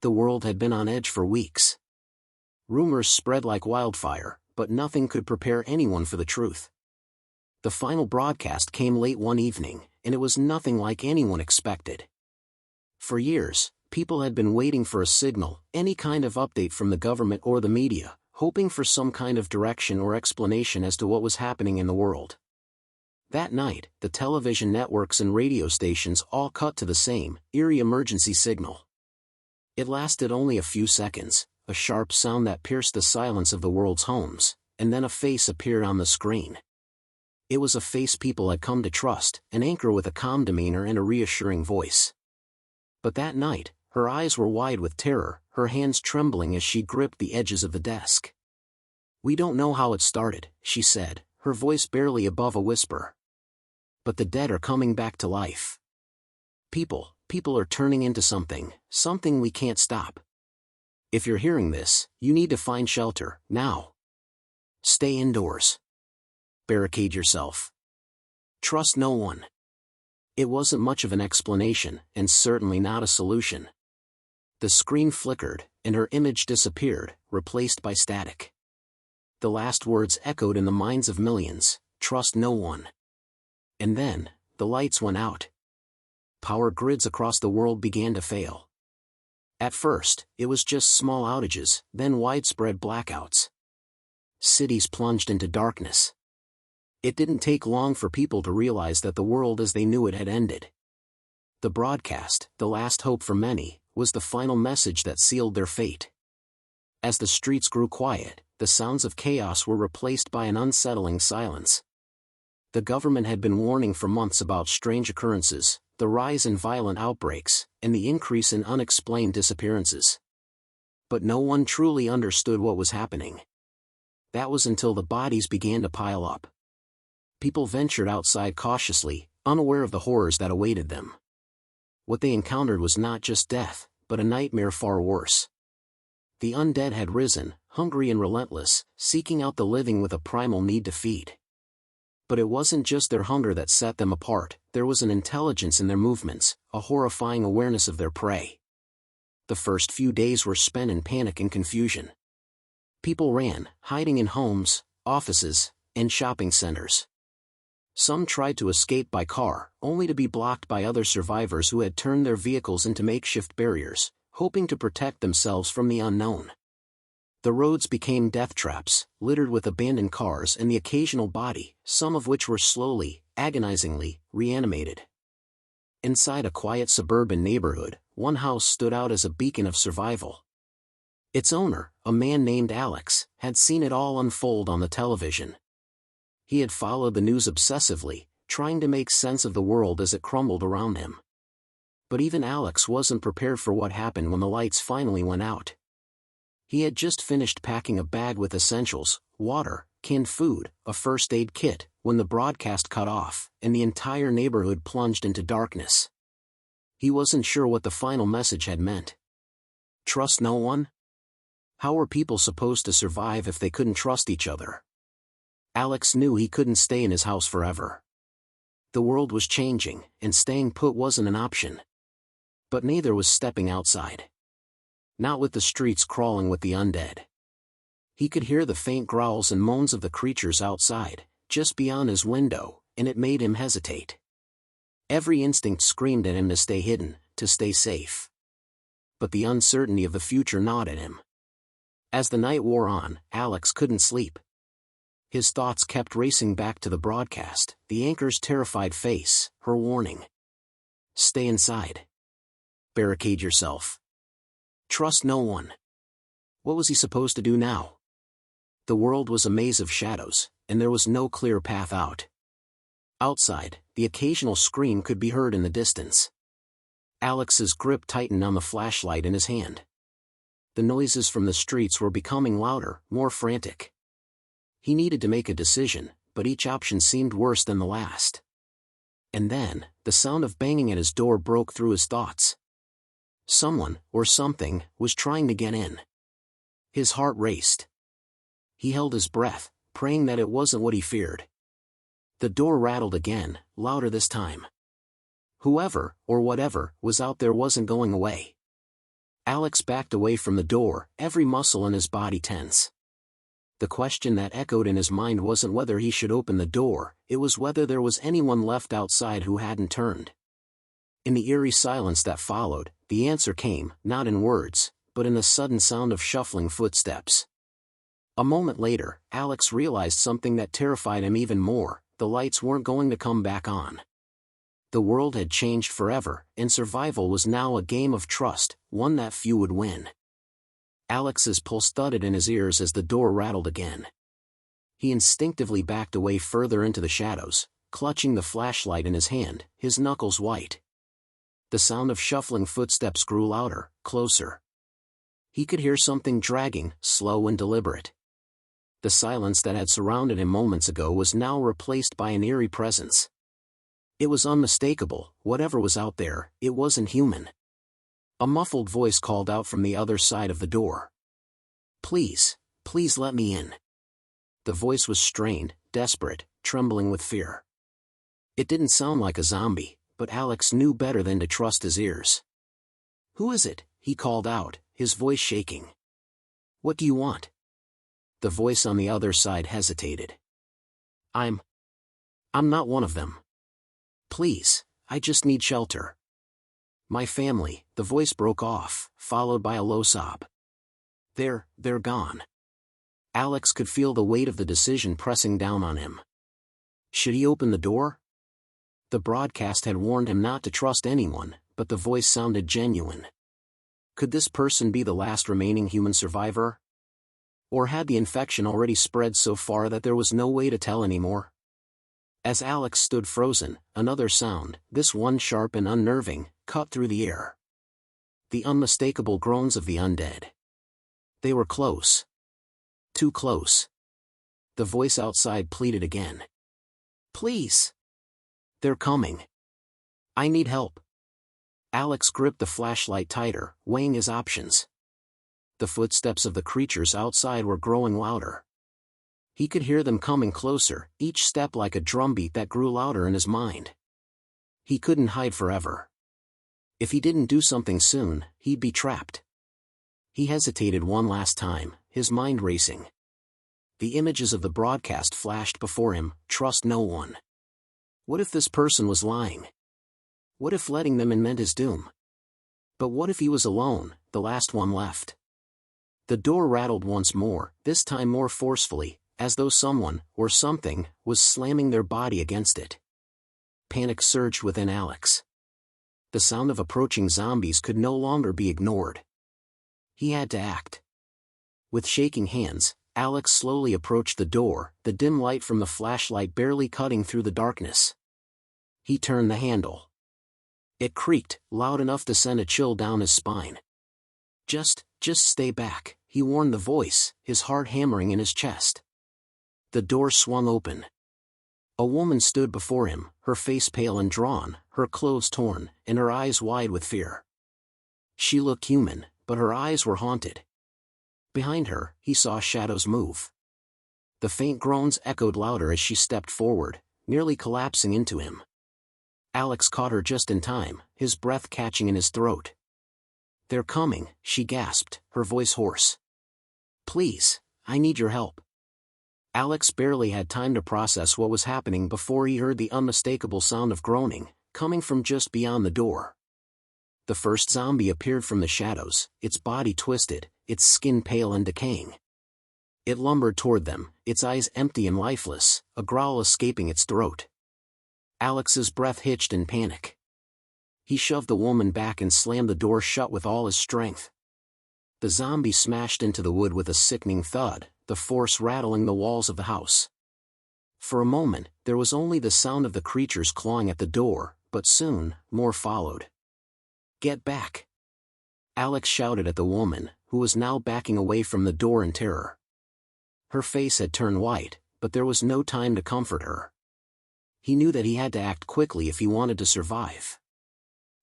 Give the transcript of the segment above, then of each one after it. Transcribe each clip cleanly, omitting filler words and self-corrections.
The world had been on edge for weeks. Rumors spread like wildfire, but nothing could prepare anyone for the truth. The final broadcast came late one evening, and it was nothing like anyone expected. For years, people had been waiting for a signal, any kind of update from the government or the media, hoping for some kind of direction or explanation as to what was happening in the world. That night, the television networks and radio stations all cut to the same, eerie emergency signal. It lasted only a few seconds, a sharp sound that pierced the silence of the world's homes, and then a face appeared on the screen. It was a face people had come to trust, an anchor with a calm demeanor and a reassuring voice. But that night, her eyes were wide with terror, her hands trembling as she gripped the edges of the desk. "We don't know how it started," she said, her voice barely above a whisper. "But the dead are coming back to life. People are turning into something we can't stop. If you're hearing this, you need to find shelter, now. Stay indoors. Barricade yourself. Trust no one." It wasn't much of an explanation, and certainly not a solution. The screen flickered, and her image disappeared, replaced by static. The last words echoed in the minds of millions: trust no one. And then, the lights went out. Power grids across the world began to fail. At first, it was just small outages, then widespread blackouts. Cities plunged into darkness. It didn't take long for people to realize that the world as they knew it had ended. The broadcast, the last hope for many, was the final message that sealed their fate. As the streets grew quiet, the sounds of chaos were replaced by an unsettling silence. The government had been warning for months about strange occurrences, the rise in violent outbreaks, and the increase in unexplained disappearances. But no one truly understood what was happening. That was until the bodies began to pile up. People ventured outside cautiously, unaware of the horrors that awaited them. What they encountered was not just death, but a nightmare far worse. The undead had risen, hungry and relentless, seeking out the living with a primal need to feed. But it wasn't just their hunger that set them apart, there was an intelligence in their movements, a horrifying awareness of their prey. The first few days were spent in panic and confusion. People ran, hiding in homes, offices, and shopping centers. Some tried to escape by car, only to be blocked by other survivors who had turned their vehicles into makeshift barriers, hoping to protect themselves from the unknown. The roads became death traps, littered with abandoned cars and the occasional body, some of which were slowly, agonizingly, reanimated. Inside a quiet suburban neighborhood, one house stood out as a beacon of survival. Its owner, a man named Alex, had seen it all unfold on the television. He had followed the news obsessively, trying to make sense of the world as it crumbled around him. But even Alex wasn't prepared for what happened when the lights finally went out. He had just finished packing a bag with essentials, water, canned food, a first aid kit, when the broadcast cut off, and the entire neighborhood plunged into darkness. He wasn't sure what the final message had meant. Trust no one? How were people supposed to survive if they couldn't trust each other? Alex knew he couldn't stay in his house forever. The world was changing, and staying put wasn't an option. But neither was stepping outside. Not with the streets crawling with the undead. He could hear the faint growls and moans of the creatures outside, just beyond his window, and it made him hesitate. Every instinct screamed at him to stay hidden, to stay safe. But the uncertainty of the future gnawed at him. As the night wore on, Alex couldn't sleep. His thoughts kept racing back to the broadcast, the anchor's terrified face, her warning. Stay inside. Barricade yourself. Trust no one. What was he supposed to do now? The world was a maze of shadows, and there was no clear path out. Outside, the occasional scream could be heard in the distance. Alex's grip tightened on the flashlight in his hand. The noises from the streets were becoming louder, more frantic. He needed to make a decision, but each option seemed worse than the last. And then, the sound of banging at his door broke through his thoughts. Someone, or something, was trying to get in. His heart raced. He held his breath, praying that it wasn't what he feared. The door rattled again, louder this time. Whoever, or whatever, was out there wasn't going away. Alex backed away from the door, every muscle in his body tense. The question that echoed in his mind wasn't whether he should open the door, it was whether there was anyone left outside who hadn't turned. In the eerie silence that followed, the answer came, not in words, but in the sudden sound of shuffling footsteps. A moment later, Alex realized something that terrified him even more: the lights weren't going to come back on. The world had changed forever, and survival was now a game of trust, one that few would win. Alex's pulse thudded in his ears as the door rattled again. He instinctively backed away further into the shadows, clutching the flashlight in his hand, his knuckles white. The sound of shuffling footsteps grew louder, closer. He could hear something dragging, slow and deliberate. The silence that had surrounded him moments ago was now replaced by an eerie presence. It was unmistakable: whatever was out there, it wasn't human. A muffled voice called out from the other side of the door. "Please, please let me in." The voice was strained, desperate, trembling with fear. It didn't sound like a zombie, but Alex knew better than to trust his ears. "Who is it?" he called out, his voice shaking. "What do you want?" The voice on the other side hesitated. I'm not one of them. Please, I just need shelter." "My family," the voice broke off, followed by a low sob. They're gone." Alex could feel the weight of the decision pressing down on him. Should he open the door? The broadcast had warned him not to trust anyone, but the voice sounded genuine. Could this person be the last remaining human survivor? Or had the infection already spread so far that there was no way to tell anymore? As Alex stood frozen, another sound, this one sharp and unnerving, cut through the air. The unmistakable groans of the undead. They were close. Too close. The voice outside pleaded again. "Please. They're coming. I need help." Alex gripped the flashlight tighter, weighing his options. The footsteps of the creatures outside were growing louder. He could hear them coming closer, each step like a drumbeat that grew louder in his mind. He couldn't hide forever. If he didn't do something soon, he'd be trapped. He hesitated one last time, his mind racing. The images of the broadcast flashed before him: trust no one. What if this person was lying? What if letting them in meant his doom? But what if he was alone, the last one left? The door rattled once more, this time more forcefully, as though someone, or something, was slamming their body against it. Panic surged within Alex. The sound of approaching zombies could no longer be ignored. He had to act. With shaking hands, Alex slowly approached the door, the dim light from the flashlight barely cutting through the darkness. He turned the handle. It creaked, loud enough to send a chill down his spine. Just stay back," he warned the voice, his heart hammering in his chest. The door swung open. A woman stood before him, her face pale and drawn, her clothes torn, and her eyes wide with fear. She looked human, but her eyes were haunted. Behind her, he saw shadows move. The faint groans echoed louder as she stepped forward, nearly collapsing into him. Alex caught her just in time, his breath catching in his throat. "They're coming," she gasped, her voice hoarse. "Please, I need your help." Alex barely had time to process what was happening before he heard the unmistakable sound of groaning, coming from just beyond the door. The first zombie appeared from the shadows, its body twisted, its skin pale and decaying. It lumbered toward them, its eyes empty and lifeless, a growl escaping its throat. Alex's breath hitched in panic. He shoved the woman back and slammed the door shut with all his strength. The zombie smashed into the wood with a sickening thud, the force rattling the walls of the house. For a moment, there was only the sound of the creatures clawing at the door, but soon, more followed. "Get back!" Alex shouted at the woman, who was now backing away from the door in terror. Her face had turned white, but there was no time to comfort her. He knew that he had to act quickly if he wanted to survive.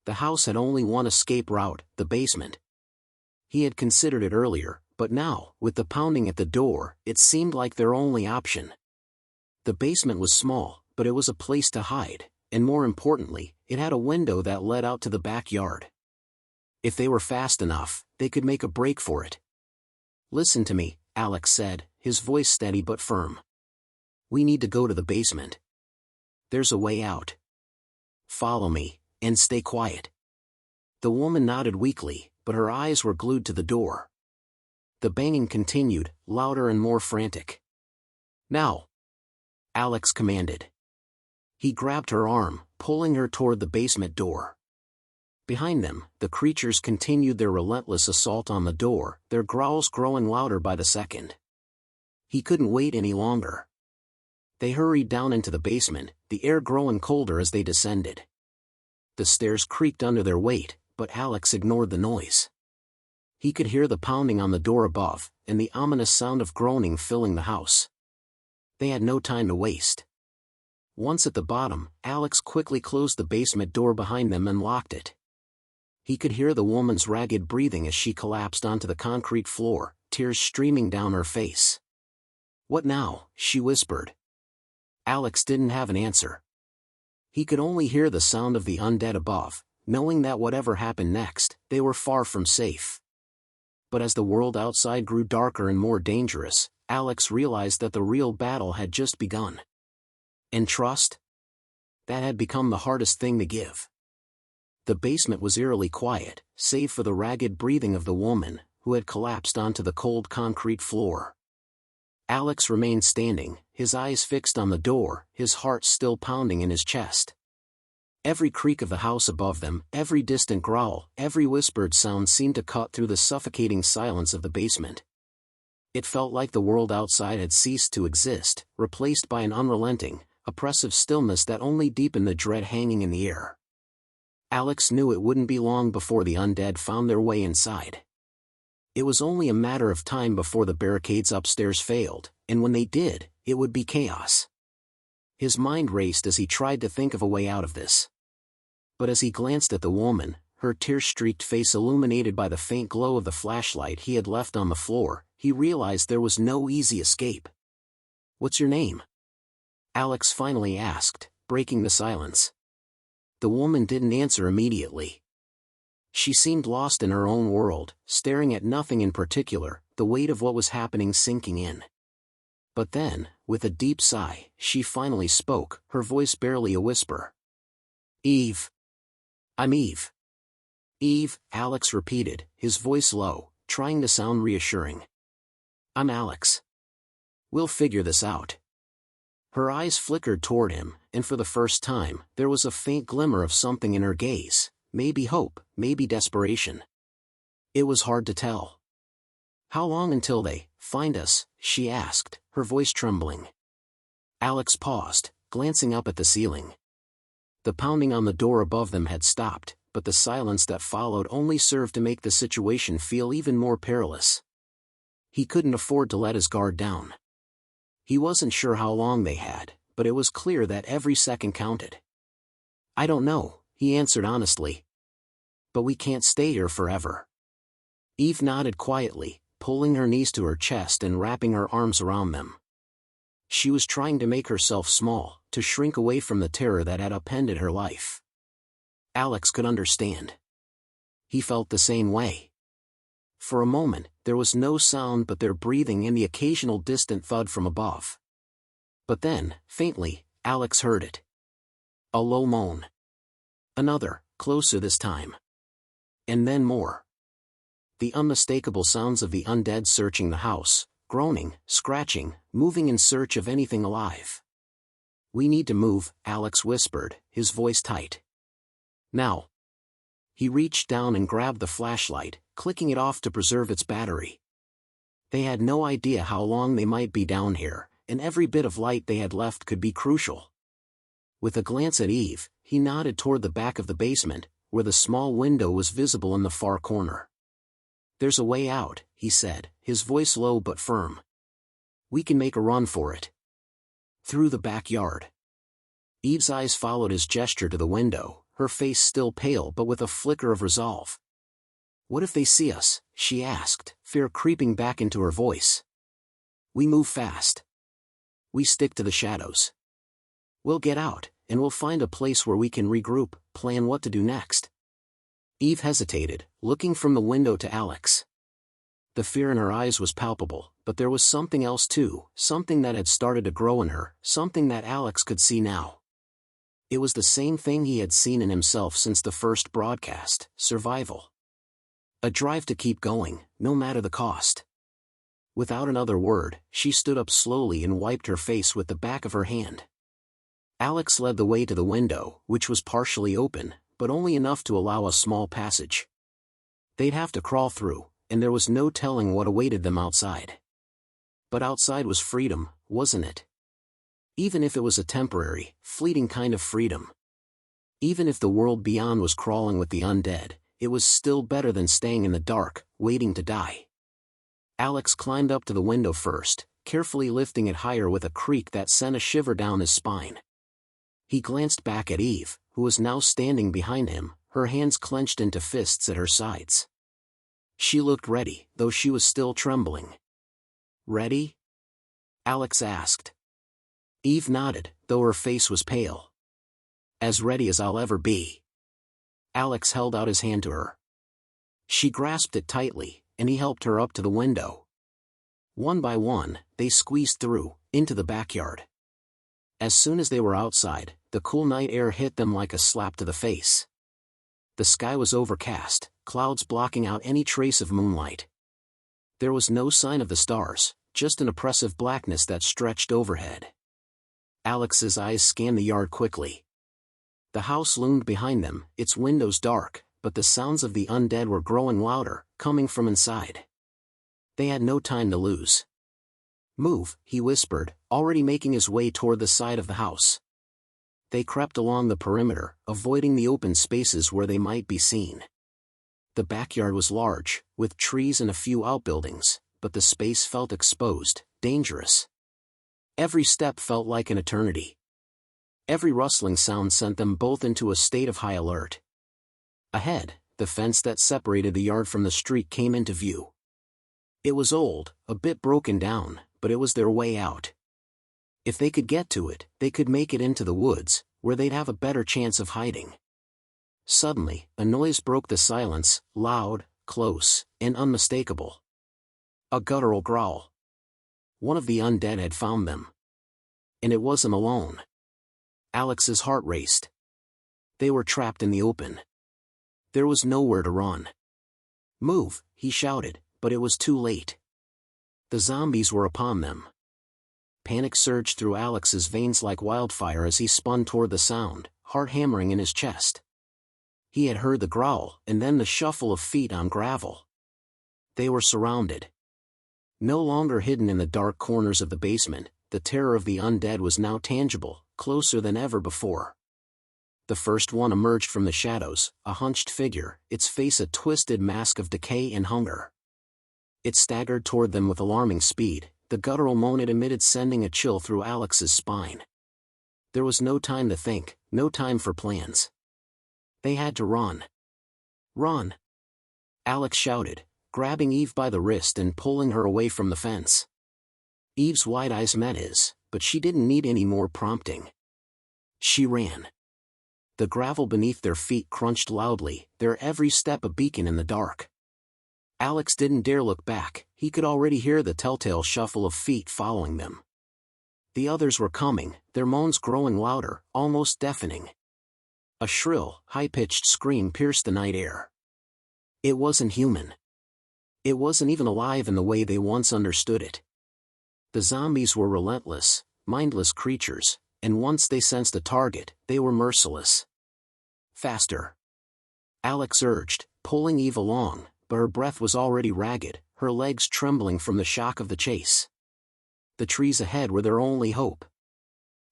The house had only one escape route, the basement. He had considered it earlier, but now, with the pounding at the door, it seemed like their only option. The basement was small, but it was a place to hide, and more importantly, it had a window that led out to the backyard. If they were fast enough, they could make a break for it. "Listen to me," Alex said, his voice steady but firm. "We need to go to the basement. There's a way out. Follow me, and stay quiet." The woman nodded weakly, but her eyes were glued to the door. The banging continued, louder and more frantic. "Now!" Alex commanded. He grabbed her arm, pulling her toward the basement door. Behind them, the creatures continued their relentless assault on the door, their growls growing louder by the second. He couldn't wait any longer. They hurried down into the basement, the air growing colder as they descended. The stairs creaked under their weight, but Alex ignored the noise. He could hear the pounding on the door above, and the ominous sound of groaning filling the house. They had no time to waste. Once at the bottom, Alex quickly closed the basement door behind them and locked it. He could hear the woman's ragged breathing as she collapsed onto the concrete floor, tears streaming down her face. "What now?" she whispered. Alex didn't have an answer. He could only hear the sound of the undead above, knowing that whatever happened next, they were far from safe. But as the world outside grew darker and more dangerous, Alex realized that the real battle had just begun. And trust? That had become the hardest thing to give. The basement was eerily quiet, save for the ragged breathing of the woman, who had collapsed onto the cold concrete floor. Alex remained standing, his eyes fixed on the door, his heart still pounding in his chest. Every creak of the house above them, every distant growl, every whispered sound seemed to cut through the suffocating silence of the basement. It felt like the world outside had ceased to exist, replaced by an unrelenting, oppressive stillness that only deepened the dread hanging in the air. Alex knew it wouldn't be long before the undead found their way inside. It was only a matter of time before the barricades upstairs failed, and when they did, it would be chaos. His mind raced as he tried to think of a way out of this. But as he glanced at the woman, her tear-streaked face illuminated by the faint glow of the flashlight he had left on the floor, he realized there was no easy escape. "What's your name?" Alex finally asked, breaking the silence. The woman didn't answer immediately. She seemed lost in her own world, staring at nothing in particular, the weight of what was happening sinking in. But then, with a deep sigh, she finally spoke, her voice barely a whisper. "Eve. I'm Eve." "Eve," Alex repeated, his voice low, trying to sound reassuring. "I'm Alex. We'll figure this out." Her eyes flickered toward him, and for the first time, there was a faint glimmer of something in her gaze, maybe hope, maybe desperation. It was hard to tell. "How long until they find us?" she asked, her voice trembling. Alex paused, glancing up at the ceiling. The pounding on the door above them had stopped, but the silence that followed only served to make the situation feel even more perilous. He couldn't afford to let his guard down. He wasn't sure how long they had, but it was clear that every second counted. "I don't know," he answered honestly. "But we can't stay here forever." Eve nodded quietly, pulling her knees to her chest and wrapping her arms around them. She was trying to make herself small, to shrink away from the terror that had upended her life. Alex could understand. He felt the same way. For a moment, there was no sound but their breathing and the occasional distant thud from above. But then, faintly, Alex heard it. A low moan. Another, closer this time. And then more. The unmistakable sounds of the undead searching the house, groaning, scratching, moving in search of anything alive. "We need to move," Alex whispered, his voice tight. "Now." He reached down and grabbed the flashlight, clicking it off to preserve its battery. They had no idea how long they might be down here, and every bit of light they had left could be crucial. With a glance at Eve, he nodded toward the back of the basement, where the small window was visible in the far corner. "There's a way out," he said, his voice low but firm. "We can make a run for it." Through the backyard. Eve's eyes followed his gesture to the window, her face still pale but with a flicker of resolve. "What if they see us?" she asked, fear creeping back into her voice. "We move fast. We stick to the shadows. We'll get out, and we'll find a place where we can regroup, plan what to do next." Eve hesitated, looking from the window to Alex. The fear in her eyes was palpable, but there was something else too, something that had started to grow in her, something that Alex could see now. It was the same thing he had seen in himself since the first broadcast: survival. A drive to keep going, no matter the cost. Without another word, she stood up slowly and wiped her face with the back of her hand. Alex led the way to the window, which was partially open, but only enough to allow a small passage. They'd have to crawl through, and there was no telling what awaited them outside. But outside was freedom, wasn't it? Even if it was a temporary, fleeting kind of freedom. Even if the world beyond was crawling with the undead, it was still better than staying in the dark, waiting to die. Alex climbed up to the window first, carefully lifting it higher with a creak that sent a shiver down his spine. He glanced back at Eve, who was now standing behind him, her hands clenched into fists at her sides. She looked ready, though she was still trembling. "Ready?" Alex asked. Eve nodded, though her face was pale. "As ready as I'll ever be." Alex held out his hand to her. She grasped it tightly, and he helped her up to the window. One by one, they squeezed through, into the backyard. As soon as they were outside, the cool night air hit them like a slap to the face. The sky was overcast, clouds blocking out any trace of moonlight. There was no sign of the stars, just an oppressive blackness that stretched overhead. Alex's eyes scanned the yard quickly. The house loomed behind them, its windows dark, but the sounds of the undead were growing louder, coming from inside. They had no time to lose. "Move," he whispered, already making his way toward the side of the house. They crept along the perimeter, avoiding the open spaces where they might be seen. The backyard was large, with trees and a few outbuildings, but the space felt exposed, dangerous. Every step felt like an eternity. Every rustling sound sent them both into a state of high alert. Ahead, the fence that separated the yard from the street came into view. It was old, a bit broken down, but it was their way out. If they could get to it, they could make it into the woods, where they'd have a better chance of hiding. Suddenly, a noise broke the silence, loud, close, and unmistakable. A guttural growl. One of the undead had found them. And it wasn't alone. Alex's heart raced. They were trapped in the open. There was nowhere to run. "Move," he shouted, but it was too late. The zombies were upon them. Panic surged through Alex's veins like wildfire as he spun toward the sound, heart hammering in his chest. He had heard the growl, and then the shuffle of feet on gravel. They were surrounded. No longer hidden in the dark corners of the basement, the terror of the undead was now tangible, closer than ever before. The first one emerged from the shadows, a hunched figure, its face a twisted mask of decay and hunger. It staggered toward them with alarming speed, the guttural moan it emitted sending a chill through Alex's spine. There was no time to think, no time for plans. They had to run. "Run!" Alex shouted, grabbing Eve by the wrist and pulling her away from the fence. Eve's wide eyes met his, but she didn't need any more prompting. She ran. The gravel beneath their feet crunched loudly, their every step a beacon in the dark. Alex didn't dare look back, he could already hear the telltale shuffle of feet following them. The others were coming, their moans growing louder, almost deafening. A shrill, high-pitched scream pierced the night air. It wasn't human. It wasn't even alive in the way they once understood it. The zombies were relentless, mindless creatures, and once they sensed a target, they were merciless. "Faster!" Alex urged, pulling Eve along, but her breath was already ragged, her legs trembling from the shock of the chase. The trees ahead were their only hope.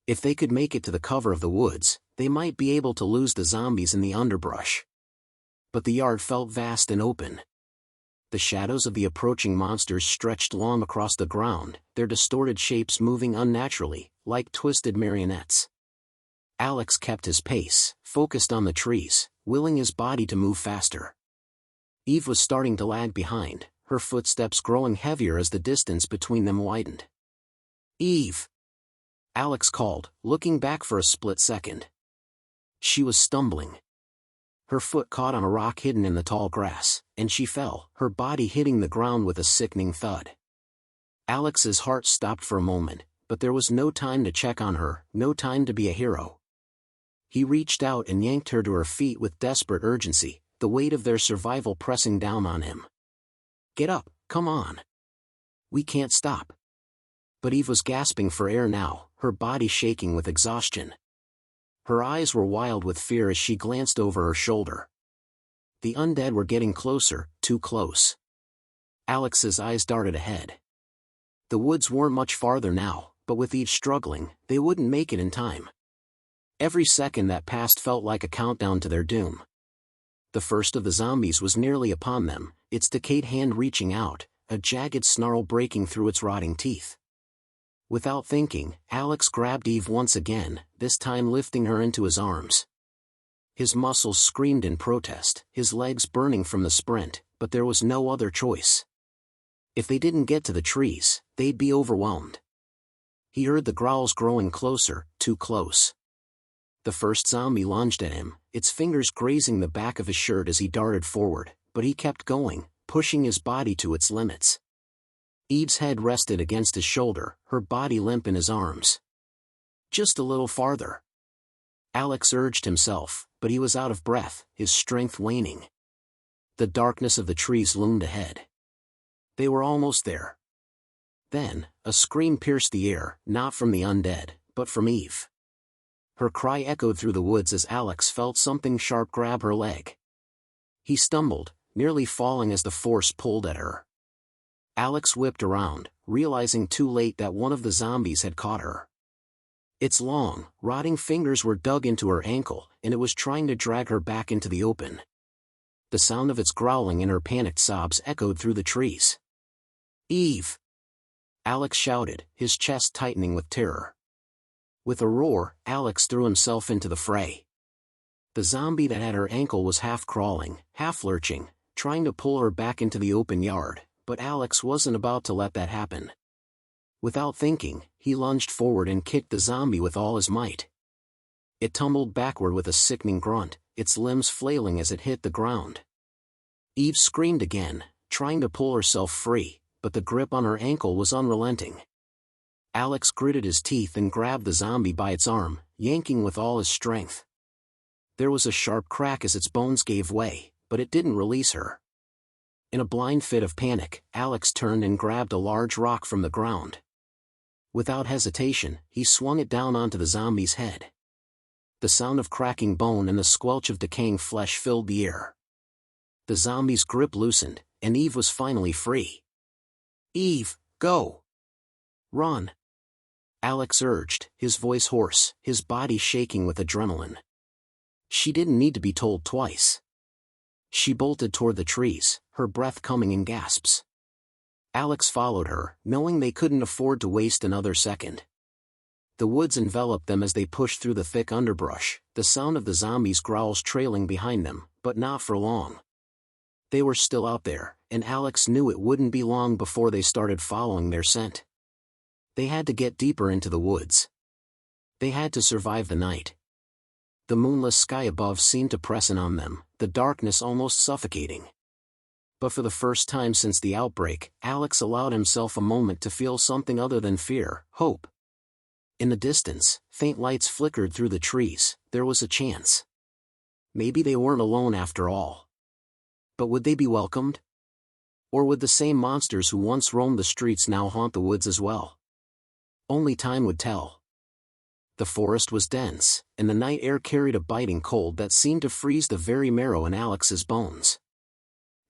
If they could make it to the cover of the woods, they might be able to lose the zombies in the underbrush. But the yard felt vast and open. The shadows of the approaching monsters stretched long across the ground, their distorted shapes moving unnaturally, like twisted marionettes. Alex kept his pace, focused on the trees, willing his body to move faster. Eve was starting to lag behind, her footsteps growing heavier as the distance between them widened. "Eve!" Alex called, looking back for a split second. She was stumbling. her foot caught on a rock hidden in the tall grass, and she fell, her body hitting the ground with a sickening thud. Alex's heart stopped for a moment, but there was no time to check on her, no time to be a hero. He reached out and yanked her to her feet with desperate urgency, the weight of their survival pressing down on him. "Get up, come on. We can't stop." But Eve was gasping for air now, her body shaking with exhaustion. Her eyes were wild with fear as she glanced over her shoulder. The undead were getting closer, too close. Alex's eyes darted ahead. The woods weren't much farther now, but with Eve struggling, they wouldn't make it in time. Every second that passed felt like a countdown to their doom. The first of the zombies was nearly upon them, its decayed hand reaching out, a jagged snarl breaking through its rotting teeth. Without thinking, Alex grabbed Eve once again, this time lifting her into his arms. His muscles screamed in protest, his legs burning from the sprint, but there was no other choice. If they didn't get to the trees, they'd be overwhelmed. He heard the growls growing closer, too close. The first zombie lunged at him, its fingers grazing the back of his shirt as he darted forward, but he kept going, pushing his body to its limits. Eve's head rested against his shoulder, her body limp in his arms. "Just a little farther." Alex urged himself, but he was out of breath, his strength waning. The darkness of the trees loomed ahead. They were almost there. Then, a scream pierced the air, not from the undead, but from Eve. Her cry echoed through the woods as Alex felt something sharp grab her leg. He stumbled, nearly falling as the force pulled at her. Alex whipped around, realizing too late that one of the zombies had caught her. Its long, rotting fingers were dug into her ankle, and it was trying to drag her back into the open. The sound of its growling and her panicked sobs echoed through the trees. "Eve!" Alex shouted, his chest tightening with terror. With a roar, Alex threw himself into the fray. The zombie that had her ankle was half crawling, half lurching, trying to pull her back into the open yard, but Alex wasn't about to let that happen. Without thinking, he lunged forward and kicked the zombie with all his might. It tumbled backward with a sickening grunt, its limbs flailing as it hit the ground. Eve screamed again, trying to pull herself free, but the grip on her ankle was unrelenting. Alex gritted his teeth and grabbed the zombie by its arm, yanking with all his strength. There was a sharp crack as its bones gave way, but it didn't release her. In a blind fit of panic, Alex turned and grabbed a large rock from the ground. Without hesitation, he swung it down onto the zombie's head. The sound of cracking bone and the squelch of decaying flesh filled the air. The zombie's grip loosened, and Eve was finally free. "Eve, go! Run!" Alex urged, his voice hoarse, his body shaking with adrenaline. She didn't need to be told twice. She bolted toward the trees, her breath coming in gasps. Alex followed her, knowing they couldn't afford to waste another second. The woods enveloped them as they pushed through the thick underbrush, the sound of the zombies' growls trailing behind them, but not for long. They were still out there, and Alex knew it wouldn't be long before they started following their scent. They had to get deeper into the woods. They had to survive the night. The moonless sky above seemed to press in on them, the darkness almost suffocating. But for the first time since the outbreak, Alex allowed himself a moment to feel something other than fear, hope. In the distance, faint lights flickered through the trees, there was a chance. Maybe they weren't alone after all. But would they be welcomed? Or would the same monsters who once roamed the streets now haunt the woods as well? Only time would tell. The forest was dense, and the night air carried a biting cold that seemed to freeze the very marrow in Alex's bones.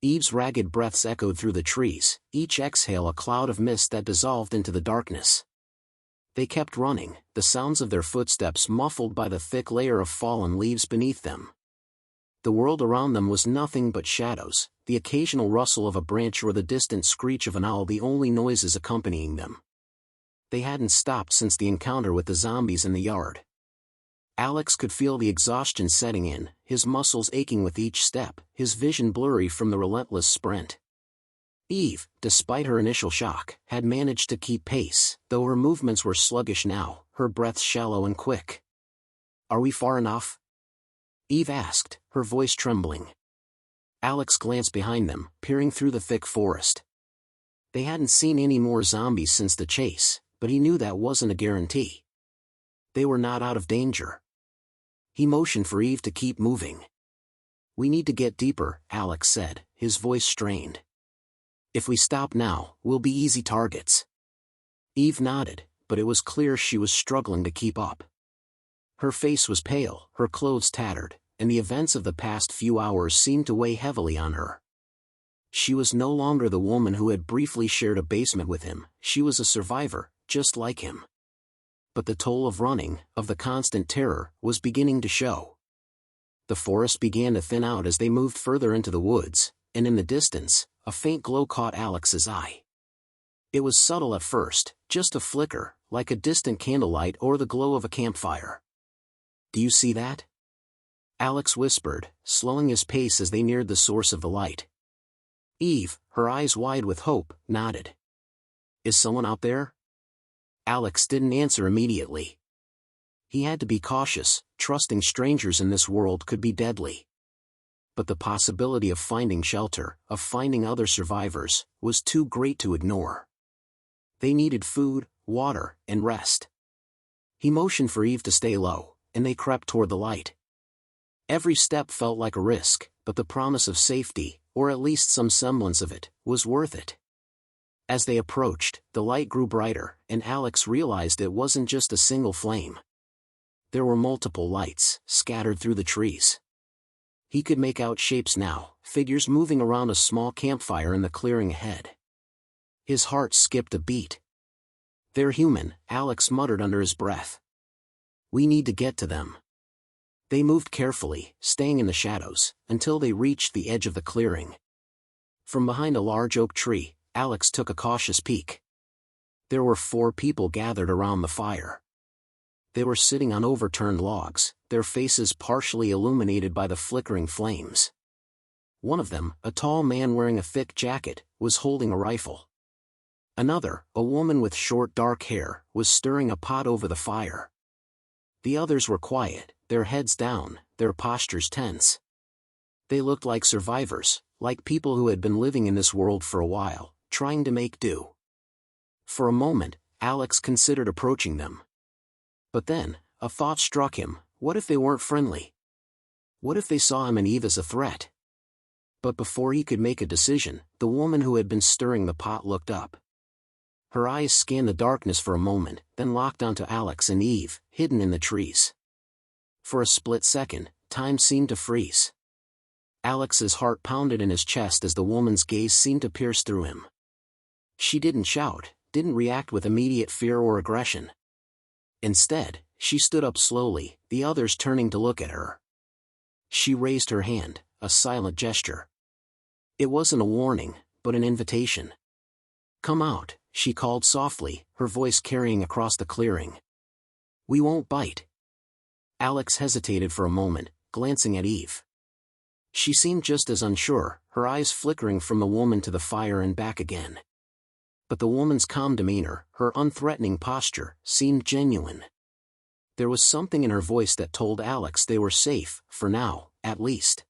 Eve's ragged breaths echoed through the trees, each exhale a cloud of mist that dissolved into the darkness. They kept running, the sounds of their footsteps muffled by the thick layer of fallen leaves beneath them. The world around them was nothing but shadows, the occasional rustle of a branch or the distant screech of an owl the only noises accompanying them. They hadn't stopped since the encounter with the zombies in the yard. Alex could feel the exhaustion setting in, his muscles aching with each step, his vision blurry from the relentless sprint. Eve, despite her initial shock, had managed to keep pace, though her movements were sluggish now, her breaths shallow and quick. "Are we far enough?" Eve asked, her voice trembling. Alex glanced behind them, peering through the thick forest. They hadn't seen any more zombies since the chase, but he knew that wasn't a guarantee. They were not out of danger. He motioned for Eve to keep moving. "We need to get deeper," Alex said, his voice strained. "If we stop now, we'll be easy targets." Eve nodded, but it was clear she was struggling to keep up. Her face was pale, her clothes tattered, and the events of the past few hours seemed to weigh heavily on her. She was no longer the woman who had briefly shared a basement with him, she was a survivor, just like him. But the toll of running, of the constant terror, was beginning to show. The forest began to thin out as they moved further into the woods, and in the distance, a faint glow caught Alex's eye. It was subtle at first, just a flicker, like a distant candlelight or the glow of a campfire. "Do you see that?" Alex whispered, slowing his pace as they neared the source of the light. Eve, her eyes wide with hope, nodded. "Is someone out there?" Alex didn't answer immediately. He had to be cautious, trusting strangers in this world could be deadly. But the possibility of finding shelter, of finding other survivors, was too great to ignore. They needed food, water, and rest. He motioned for Eve to stay low, and they crept toward the light. Every step felt like a risk, but the promise of safety, or at least some semblance of it, was worth it. As they approached, the light grew brighter, and Alex realized it wasn't just a single flame. There were multiple lights, scattered through the trees. He could make out shapes now, figures moving around a small campfire in the clearing ahead. His heart skipped a beat. "They're human," Alex muttered under his breath. "We need to get to them." They moved carefully, staying in the shadows, until they reached the edge of the clearing. From behind a large oak tree, Alex took a cautious peek. There were 4 people gathered around the fire. They were sitting on overturned logs, their faces partially illuminated by the flickering flames. One of them, a tall man wearing a thick jacket, was holding a rifle. Another, a woman with short dark hair, was stirring a pot over the fire. The others were quiet, their heads down, their postures tense. They looked like survivors, like people who had been living in this world for a while, trying to make do. For a moment, Alex considered approaching them. But then, a thought struck him: what if they weren't friendly? What if they saw him and Eve as a threat? But before he could make a decision, the woman who had been stirring the pot looked up. Her eyes scanned the darkness for a moment, then locked onto Alex and Eve, hidden in the trees. For a split second, time seemed to freeze. Alex's heart pounded in his chest as the woman's gaze seemed to pierce through him. She didn't shout, didn't react with immediate fear or aggression. Instead, she stood up slowly, the others turning to look at her. She raised her hand, a silent gesture. It wasn't a warning, but an invitation. "Come out," she called softly, her voice carrying across the clearing. "We won't bite." Alex hesitated for a moment, glancing at Eve. She seemed just as unsure, her eyes flickering from the woman to the fire and back again. But the woman's calm demeanor, her unthreatening posture, seemed genuine. There was something in her voice that told Alex they were safe, for now, at least.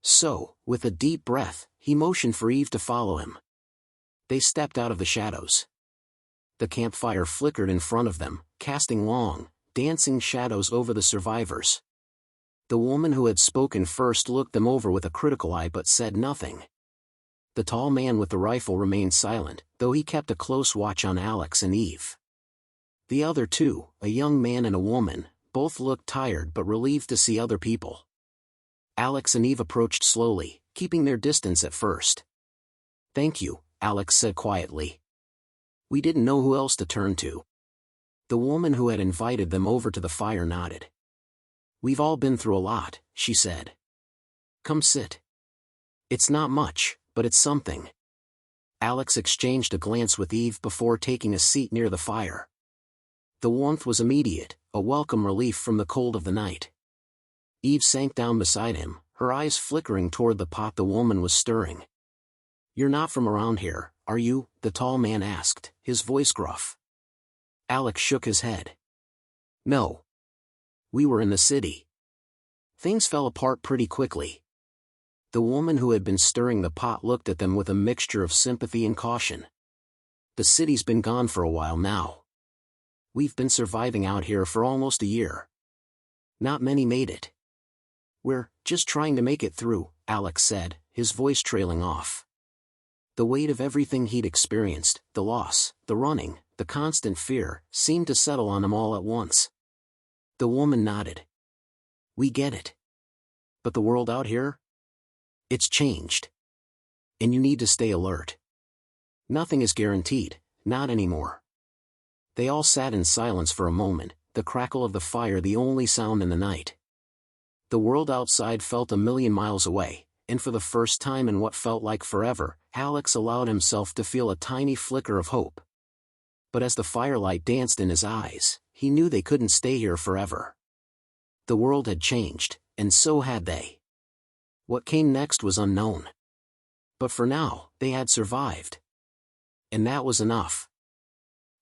So, with a deep breath, he motioned for Eve to follow him. They stepped out of the shadows. The campfire flickered in front of them, casting long, dancing shadows over the survivors. The woman who had spoken first looked them over with a critical eye but said nothing. The tall man with the rifle remained silent, though he kept a close watch on Alex and Eve. The other 2, a young man and a woman, both looked tired but relieved to see other people. Alex and Eve approached slowly, keeping their distance at first. "Thank you," Alex said quietly. "We didn't know who else to turn to." The woman who had invited them over to the fire nodded. "We've all been through a lot," she said. "Come sit." "It's not much, but it's something." Alex exchanged a glance with Eve before taking a seat near the fire. The warmth was immediate, a welcome relief from the cold of the night. Eve sank down beside him, her eyes flickering toward the pot the woman was stirring. "You're not from around here, are you?" the tall man asked, his voice gruff. Alex shook his head. "No. We were in the city." things fell apart pretty quickly. The woman who had been stirring the pot looked at them with a mixture of sympathy and caution. The city's been gone for a while now. We've been surviving out here for almost a year. Not many made it. We're just trying to make it through, Alex said, his voice trailing off. The weight of everything he'd experienced, the loss, the running, the constant fear, seemed to settle on him all at once. The woman nodded. We get it. But the world out here? It's changed. And you need to stay alert. Nothing is guaranteed, not anymore. They all sat in silence for a moment, the crackle of the fire the only sound in the night. The world outside felt a million miles away, and for the first time in what felt like forever, Alex allowed himself to feel a tiny flicker of hope. But as the firelight danced in his eyes, he knew they couldn't stay here forever. The world had changed, and so had they. What came next was unknown. But for now, they had survived. And that was enough.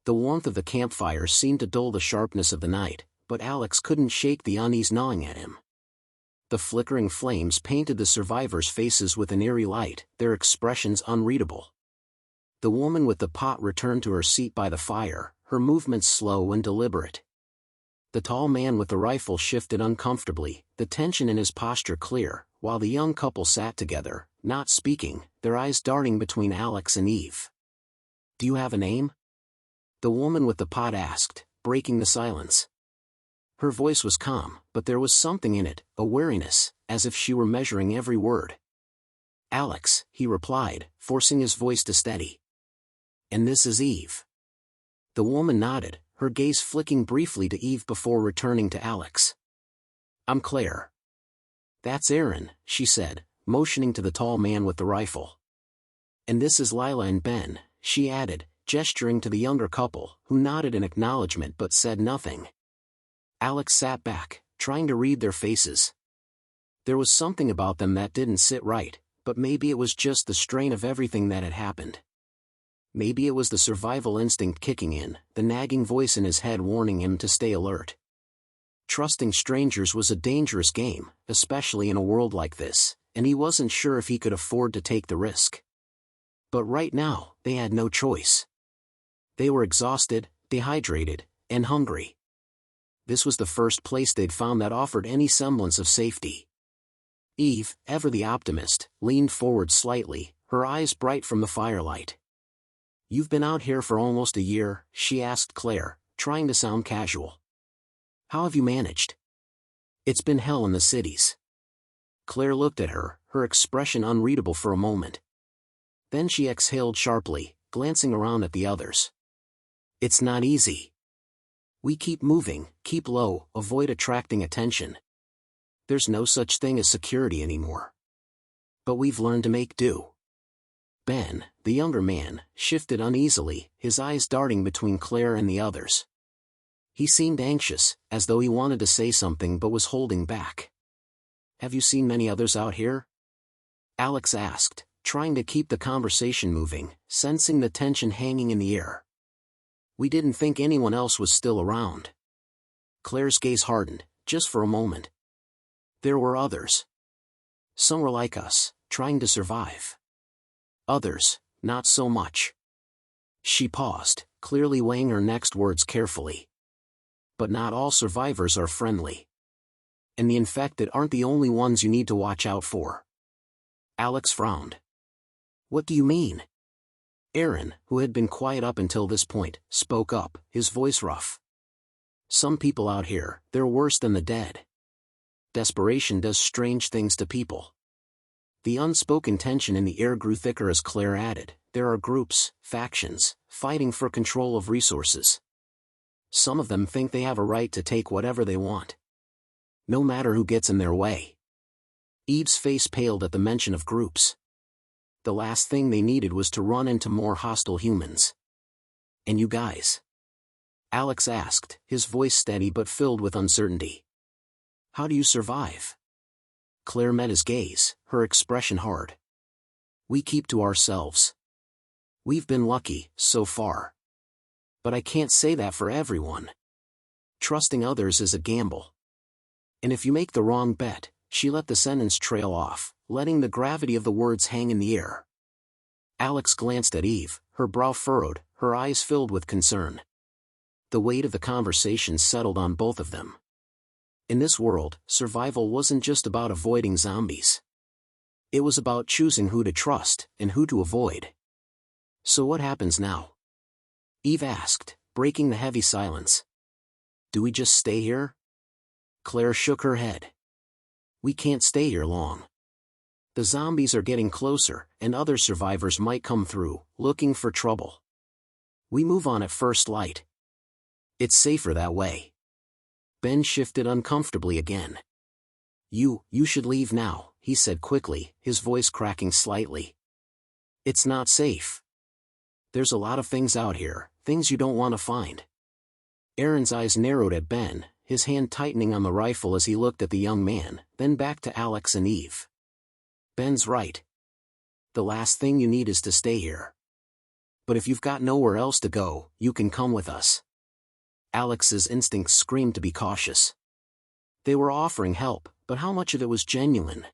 The warmth of the campfire seemed to dull the sharpness of the night, but Alex couldn't shake the unease gnawing at him. The flickering flames painted the survivors' faces with an eerie light, their expressions unreadable. The woman with the pot returned to her seat by the fire, her movements slow and deliberate. The tall man with the rifle shifted uncomfortably, the tension in his posture clear, while the young couple sat together, not speaking, their eyes darting between Alex and Eve. Do you have a name? The woman with the pot asked, breaking the silence. Her voice was calm, but there was something in it, a wariness, as if she were measuring every word. Alex, he replied, forcing his voice to steady. And this is Eve. The woman nodded, her gaze flicking briefly to Eve before returning to Alex. I'm Claire. That's Aaron, she said, motioning to the tall man with the rifle. And this is Lila and Ben, she added, gesturing to the younger couple, who nodded in acknowledgement but said nothing. Alex sat back, trying to read their faces. There was something about them that didn't sit right, but maybe it was just the strain of everything that had happened. Maybe it was the survival instinct kicking in, the nagging voice in his head warning him to stay alert. Trusting strangers was a dangerous game, especially in a world like this, and he wasn't sure if he could afford to take the risk. But right now, they had no choice. They were exhausted, dehydrated, and hungry. This was the first place they'd found that offered any semblance of safety. Eve, ever the optimist, leaned forward slightly, her eyes bright from the firelight. You've been out here for almost a year, she asked Claire, trying to sound casual. How have you managed? It's been hell in the cities. Claire looked at her, her expression unreadable for a moment. Then she exhaled sharply, glancing around at the others. It's not easy. We keep moving, keep low, avoid attracting attention. There's no such thing as security anymore. But we've learned to make do. Ben, the younger man, shifted uneasily, his eyes darting between Claire and the others. He seemed anxious, as though he wanted to say something but was holding back. Have you seen many others out here? Alex asked, trying to keep the conversation moving, sensing the tension hanging in the air. We didn't think anyone else was still around. Claire's gaze hardened, just for a moment. There were others. Some were like us, trying to survive. Others, not so much. She paused, clearly weighing her next words carefully. But not all survivors are friendly. And the infected aren't the only ones you need to watch out for. Alex frowned. What do you mean? Aaron, who had been quiet up until this point, spoke up, his voice rough. Some people out here, they're worse than the dead. Desperation does strange things to people. The unspoken tension in the air grew thicker as Claire added, there are groups, factions, fighting for control of resources. Some of them think they have a right to take whatever they want. No matter who gets in their way. Eve's face paled at the mention of groups. The last thing they needed was to run into more hostile humans. And you guys? Alex asked, his voice steady but filled with uncertainty. How do you survive? Claire met his gaze, her expression hard. We keep to ourselves. We've been lucky, so far. But I can't say that for everyone. Trusting others is a gamble. And if you make the wrong bet, She let the sentence trail off, letting the gravity of the words hang in the air. Alex glanced at Eve, her brow furrowed, her eyes filled with concern. The weight of the conversation settled on both of them. In this world, survival wasn't just about avoiding zombies. It was about choosing who to trust and who to avoid. So what happens now? Eve asked, breaking the heavy silence. Do we just stay here? Claire shook her head. We can't stay here long. The zombies are getting closer, and other survivors might come through, looking for trouble. We move on at first light. It's safer that way. Ben shifted uncomfortably again. You should leave now, he said quickly, his voice cracking slightly. It's not safe. There's a lot of things out here, things you don't want to find. Aaron's eyes narrowed at Ben, his hand tightening on the rifle as he looked at the young man, then back to Alex and Eve. Ben's right. The last thing you need is to stay here. But if you've got nowhere else to go, you can come with us. Alex's instincts screamed to be cautious. They were offering help, but how much of it was genuine?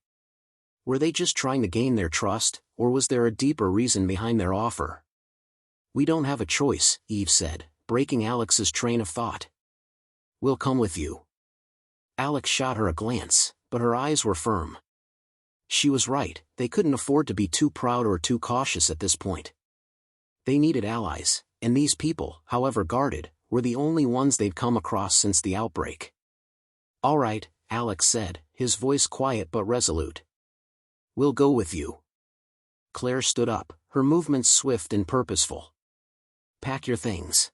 Were they just trying to gain their trust, or was there a deeper reason behind their offer? We don't have a choice, Eve said, breaking Alex's train of thought. We'll come with you. Alex shot her a glance, but her eyes were firm. She was right, they couldn't afford to be too proud or too cautious at this point. They needed allies, and these people, however guarded, were the only ones they'd come across since the outbreak. All right, Alex said, his voice quiet but resolute. We'll go with you. Claire stood up, her movements swift and purposeful. Pack your things.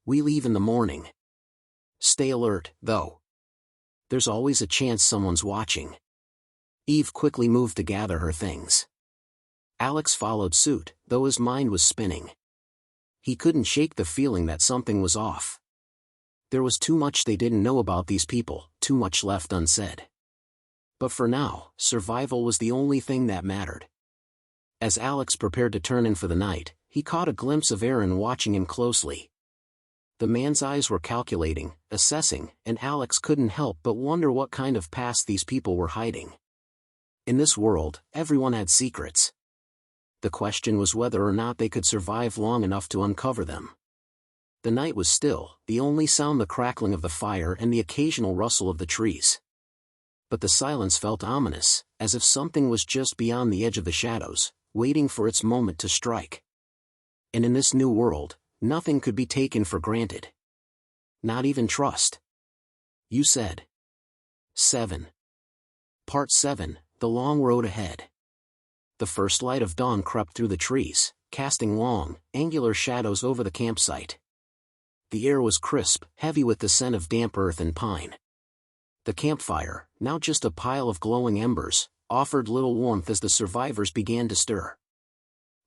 We leave in the morning. Stay alert, though. There's always a chance someone's watching. Eve quickly moved to gather her things. Alex followed suit, though his mind was spinning. He couldn't shake the feeling that something was off. There was too much they didn't know about these people, too much left unsaid. But for now, survival was the only thing that mattered. As Alex prepared to turn in for the night, he caught a glimpse of Aaron watching him closely. The man's eyes were calculating, assessing, and Alex couldn't help but wonder what kind of past these people were hiding. In this world, everyone had secrets. The question was whether or not they could survive long enough to uncover them. The night was still, the only sound the crackling of the fire and the occasional rustle of the trees. But the silence felt ominous, as if something was just beyond the edge of the shadows, waiting for its moment to strike. And in this new world, nothing could be taken for granted. Not even trust. You said. 7. Part 7, The Long Road Ahead. The first light of dawn crept through the trees, casting long, angular shadows over the campsite. The air was crisp, heavy with the scent of damp earth and pine. The campfire, now just a pile of glowing embers, offered little warmth as the survivors began to stir.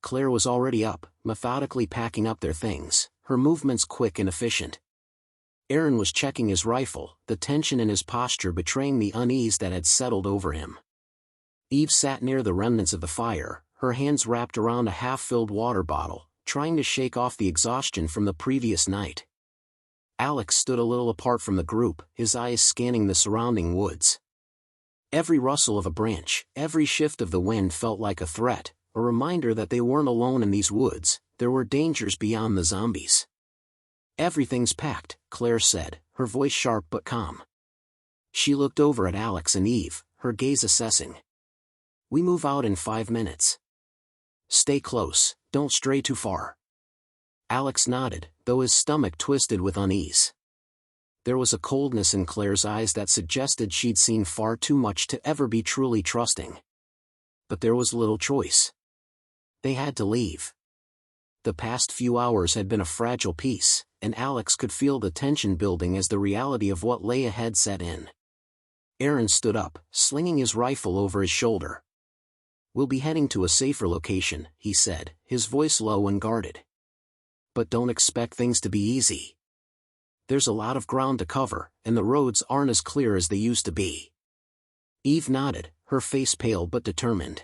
Claire was already up, methodically packing up their things, her movements quick and efficient. Aaron was checking his rifle, the tension in his posture betraying the unease that had settled over him. Eve sat near the remnants of the fire, her hands wrapped around a half-filled water bottle, trying to shake off the exhaustion from the previous night. Alex stood a little apart from the group, his eyes scanning the surrounding woods. Every rustle of a branch, every shift of the wind felt like a threat, a reminder that they weren't alone in these woods, there were dangers beyond the zombies. Everything's packed, Claire said, her voice sharp but calm. She looked over at Alex and Eve, her gaze assessing. We move out in 5 minutes. Stay close, don't stray too far. Alex nodded, though his stomach twisted with unease. There was a coldness in Claire's eyes that suggested she'd seen far too much to ever be truly trusting. But there was little choice. They had to leave. The past few hours had been a fragile peace, and Alex could feel the tension building as the reality of what lay ahead set in. Aaron stood up, slinging his rifle over his shoulder. We'll be heading to a safer location, he said, his voice low and guarded. But don't expect things to be easy. There's a lot of ground to cover, and the roads aren't as clear as they used to be. Eve nodded, her face pale but determined.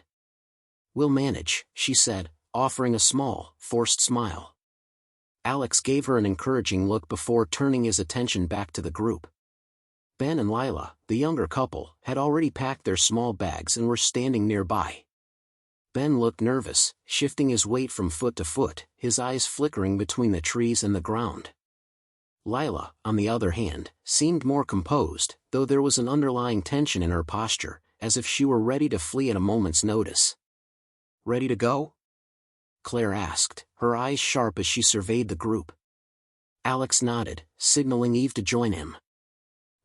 We'll manage, she said, offering a small, forced smile. Alex gave her an encouraging look before turning his attention back to the group. Ben and Lila, the younger couple, had already packed their small bags and were standing nearby. Ben looked nervous, shifting his weight from foot to foot, his eyes flickering between the trees and the ground. Lila, on the other hand, seemed more composed, though there was an underlying tension in her posture, as if she were ready to flee at a moment's notice. "Ready to go?" Claire asked, her eyes sharp as she surveyed the group. Alex nodded, signaling Eve to join him.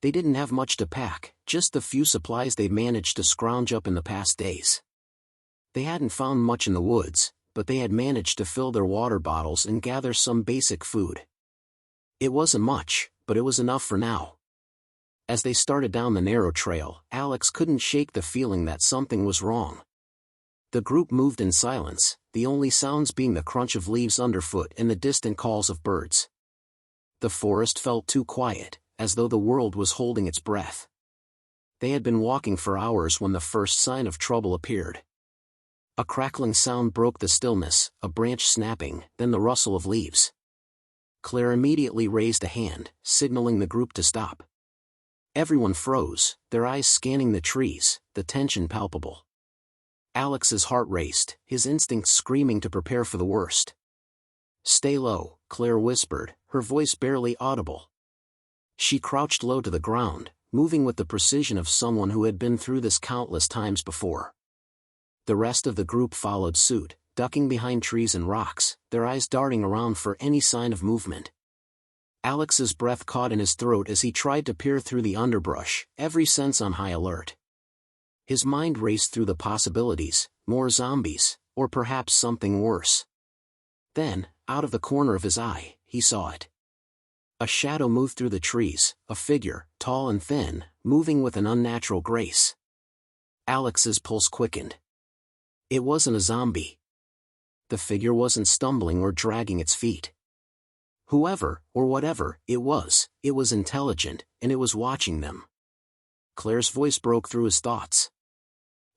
They didn't have much to pack, just the few supplies they'd managed to scrounge up in the past days. They hadn't found much in the woods, but they had managed to fill their water bottles and gather some basic food. It wasn't much, but it was enough for now. As they started down the narrow trail, Alex couldn't shake the feeling that something was wrong. The group moved in silence, the only sounds being the crunch of leaves underfoot and the distant calls of birds. The forest felt too quiet, as though the world was holding its breath. They had been walking for hours when the first sign of trouble appeared. A crackling sound broke the stillness, a branch snapping, then the rustle of leaves. Claire immediately raised a hand, signaling the group to stop. Everyone froze, their eyes scanning the trees, the tension palpable. Alex's heart raced, his instincts screaming to prepare for the worst. "Stay low," Claire whispered, her voice barely audible. She crouched low to the ground, moving with the precision of someone who had been through this countless times before. The rest of the group followed suit, ducking behind trees and rocks, their eyes darting around for any sign of movement. Alex's breath caught in his throat as he tried to peer through the underbrush, every sense on high alert. His mind raced through the possibilities, more zombies, or perhaps something worse. Then, out of the corner of his eye, he saw it. A shadow moved through the trees, a figure, tall and thin, moving with an unnatural grace. Alex's pulse quickened. It wasn't a zombie. The figure wasn't stumbling or dragging its feet. Whoever, or whatever, it was intelligent, and it was watching them. Claire's voice broke through his thoughts.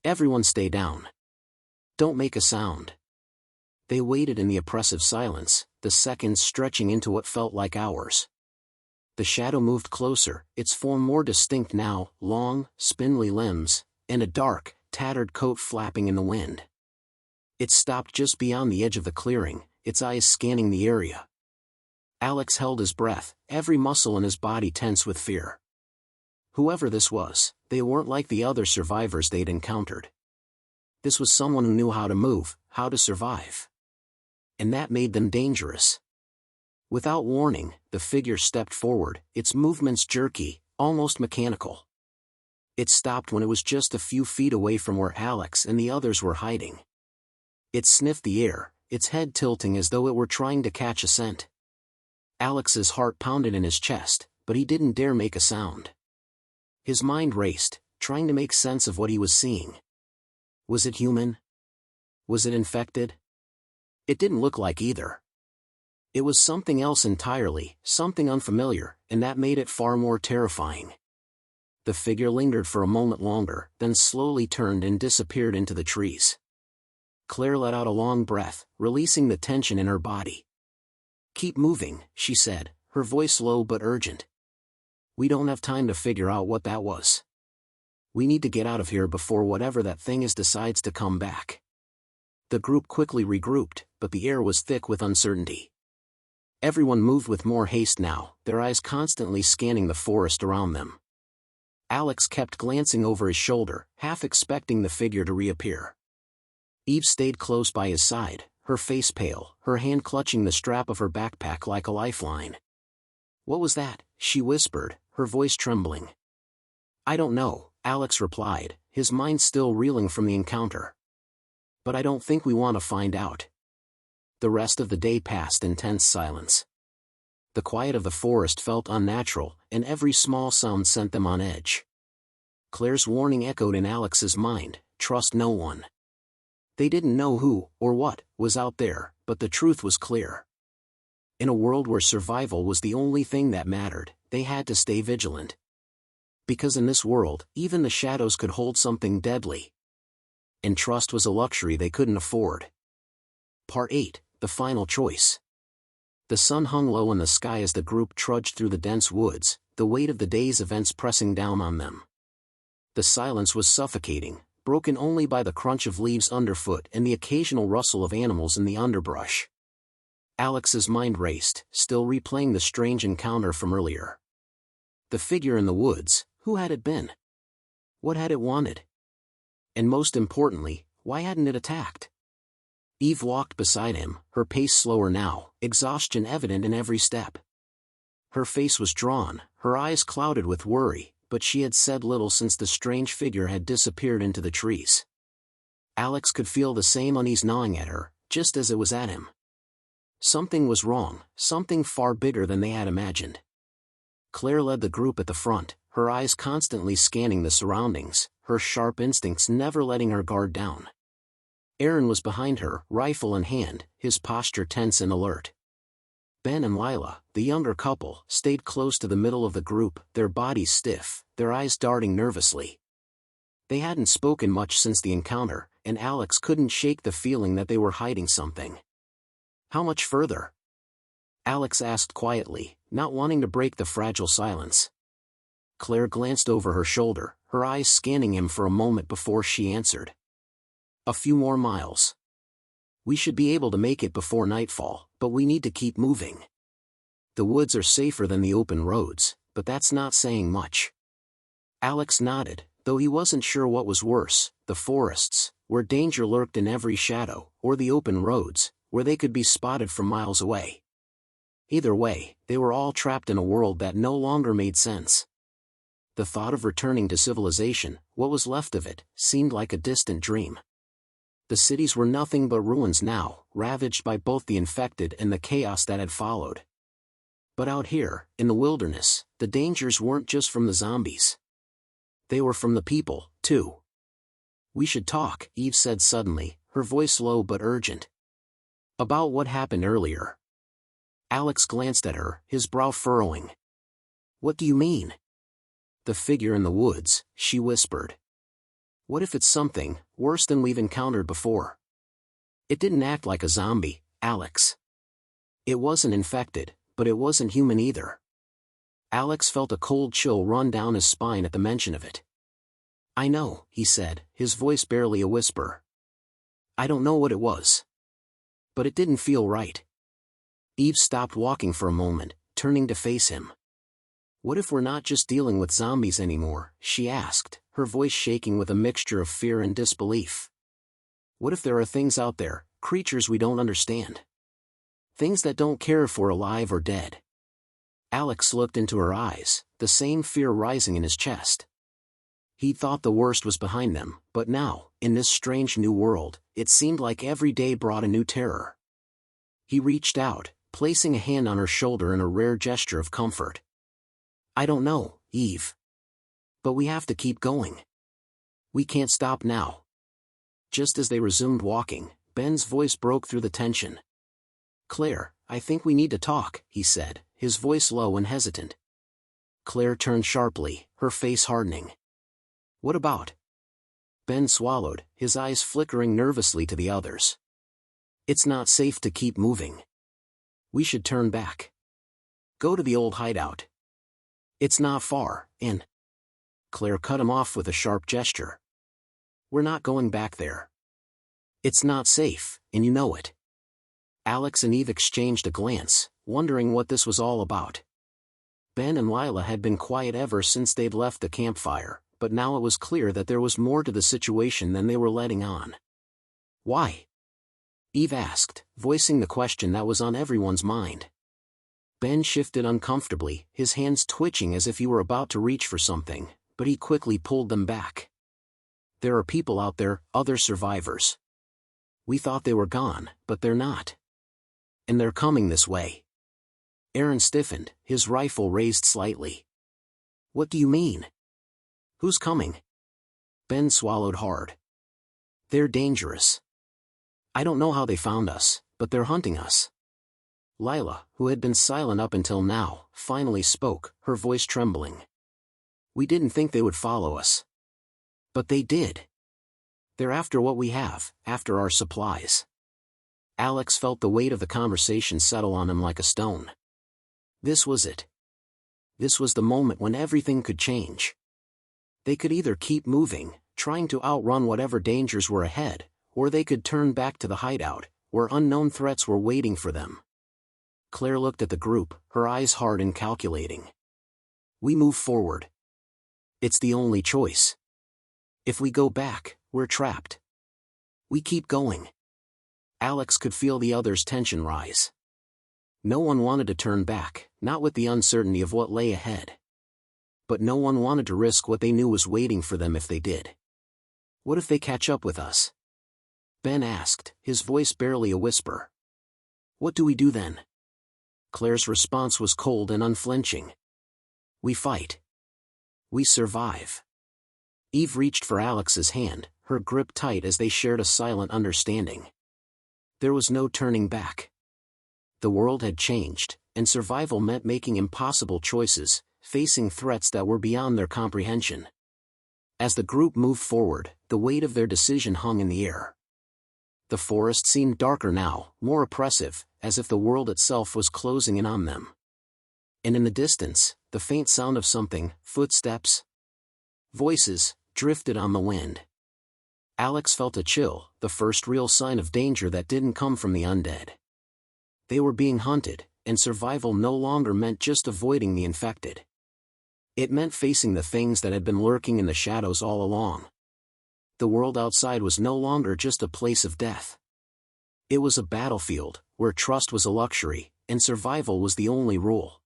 "Everyone stay down. Don't make a sound." They waited in the oppressive silence, the seconds stretching into what felt like hours. The shadow moved closer, its form more distinct now, long, spindly limbs, and a dark, tattered coat flapping in the wind. It stopped just beyond the edge of the clearing, its eyes scanning the area. Alex held his breath, every muscle in his body tense with fear. Whoever this was, they weren't like the other survivors they'd encountered. This was someone who knew how to move, how to survive. And that made them dangerous. Without warning, the figure stepped forward, its movements jerky, almost mechanical. It stopped when it was just a few feet away from where Alex and the others were hiding. It sniffed the air, its head tilting as though it were trying to catch a scent. Alex's heart pounded in his chest, but he didn't dare make a sound. His mind raced, trying to make sense of what he was seeing. Was it human? Was it infected? It didn't look like either. It was something else entirely, something unfamiliar, and that made it far more terrifying. The figure lingered for a moment longer, then slowly turned and disappeared into the trees. Claire let out a long breath, releasing the tension in her body. "Keep moving," she said, her voice low but urgent. "We don't have time to figure out what that was. We need to get out of here before whatever that thing is decides to come back." The group quickly regrouped, but the air was thick with uncertainty. Everyone moved with more haste now, their eyes constantly scanning the forest around them. Alex kept glancing over his shoulder, half expecting the figure to reappear. Eve stayed close by his side, her face pale, her hand clutching the strap of her backpack like a lifeline. "What was that?" she whispered, her voice trembling. "I don't know," Alex replied, his mind still reeling from the encounter. "But I don't think we want to find out." The rest of the day passed in tense silence. The quiet of the forest felt unnatural, and every small sound sent them on edge. Claire's warning echoed in Alex's mind, "Trust no one." They didn't know who, or what, was out there, but the truth was clear. In a world where survival was the only thing that mattered, they had to stay vigilant. Because in this world, even the shadows could hold something deadly. And trust was a luxury they couldn't afford. Part 8, The Final Choice. The sun hung low in the sky as the group trudged through the dense woods, the weight of the day's events pressing down on them. The silence was suffocating, broken only by the crunch of leaves underfoot and the occasional rustle of animals in the underbrush. Alex's mind raced, still replaying the strange encounter from earlier. The figure in the woods, who had it been? What had it wanted? And most importantly, why hadn't it attacked? Eve walked beside him, her pace slower now, exhaustion evident in every step. Her face was drawn, her eyes clouded with worry, but she had said little since the strange figure had disappeared into the trees. Alex could feel the same unease gnawing at her, just as it was at him. Something was wrong, something far bigger than they had imagined. Claire led the group at the front, her eyes constantly scanning the surroundings, her sharp instincts never letting her guard down. Aaron was behind her, rifle in hand, his posture tense and alert. Ben and Lila, the younger couple, stayed close to the middle of the group, their bodies stiff, their eyes darting nervously. They hadn't spoken much since the encounter, and Alex couldn't shake the feeling that they were hiding something. How much further? Alex asked quietly, not wanting to break the fragile silence. Claire glanced over her shoulder, her eyes scanning him for a moment before she answered. A few more miles. We should be able to make it before nightfall, but we need to keep moving. The woods are safer than the open roads, but that's not saying much. Alex nodded, though he wasn't sure what was worse, the forests, where danger lurked in every shadow, or the open roads, where they could be spotted from miles away. Either way, they were all trapped in a world that no longer made sense. The thought of returning to civilization, what was left of it, seemed like a distant dream. The cities were nothing but ruins now, ravaged by both the infected and the chaos that had followed. But out here, in the wilderness, the dangers weren't just from the zombies. They were from the people, too. We should talk, Eve said suddenly, her voice low but urgent. About what happened earlier. Alex glanced at her, his brow furrowing. What do you mean? The figure in the woods, she whispered. What if it's something worse than we've encountered before? It didn't act like a zombie, Alex. It wasn't infected, but it wasn't human either. Alex felt a cold chill run down his spine at the mention of it. I know, he said, his voice barely a whisper. I don't know what it was. But it didn't feel right. Eve stopped walking for a moment, turning to face him. What if we're not just dealing with zombies anymore, she asked, her voice shaking with a mixture of fear and disbelief. What if there are things out there, creatures we don't understand? Things that don't care if we're alive or dead. Alex looked into her eyes, the same fear rising in his chest. He thought the worst was behind them, but now, in this strange new world, it seemed like every day brought a new terror. He reached out, placing a hand on her shoulder in a rare gesture of comfort. I don't know, Eve. But we have to keep going. We can't stop now. Just as they resumed walking, Ben's voice broke through the tension. Claire, I think we need to talk, he said, his voice low and hesitant. Claire turned sharply, her face hardening. What about? Ben swallowed, his eyes flickering nervously to the others. It's not safe to keep moving. We should turn back. Go to the old hideout. It's not far, and... Claire cut him off with a sharp gesture. We're not going back there. It's not safe, and you know it. Alex and Eve exchanged a glance, wondering what this was all about. Ben and Lila had been quiet ever since they'd left the campfire, but now it was clear that there was more to the situation than they were letting on. Why? Eve asked, voicing the question that was on everyone's mind. Ben shifted uncomfortably, his hands twitching as if he were about to reach for something, but he quickly pulled them back. There are people out there, other survivors. We thought they were gone, but they're not. And they're coming this way. Aaron stiffened, his rifle raised slightly. What do you mean? Who's coming? Ben swallowed hard. They're dangerous. I don't know how they found us, but they're hunting us. Lila, who had been silent up until now, finally spoke, her voice trembling. We didn't think they would follow us. But they did. They're after what we have, after our supplies. Alex felt the weight of the conversation settle on him like a stone. This was it. This was the moment when everything could change. They could either keep moving, trying to outrun whatever dangers were ahead, or they could turn back to the hideout, where unknown threats were waiting for them. Claire looked at the group, her eyes hard and calculating. We move forward. It's the only choice. If we go back, we're trapped. We keep going. Alex could feel the others' tension rise. No one wanted to turn back, not with the uncertainty of what lay ahead. But no one wanted to risk what they knew was waiting for them if they did. What if they catch up with us? Ben asked, his voice barely a whisper. What do we do then? Claire's response was cold and unflinching. We fight. We survive. Eve reached for Alex's hand, her grip tight as they shared a silent understanding. There was no turning back. The world had changed, and survival meant making impossible choices, facing threats that were beyond their comprehension. As the group moved forward, the weight of their decision hung in the air. The forest seemed darker now, more oppressive, as if the world itself was closing in on them. And in the distance, the faint sound of something, footsteps, voices, drifted on the wind. Alex felt a chill, the first real sign of danger that didn't come from the undead. They were being hunted, and survival no longer meant just avoiding the infected. It meant facing the things that had been lurking in the shadows all along. The world outside was no longer just a place of death. It was a battlefield, where trust was a luxury, and survival was the only rule.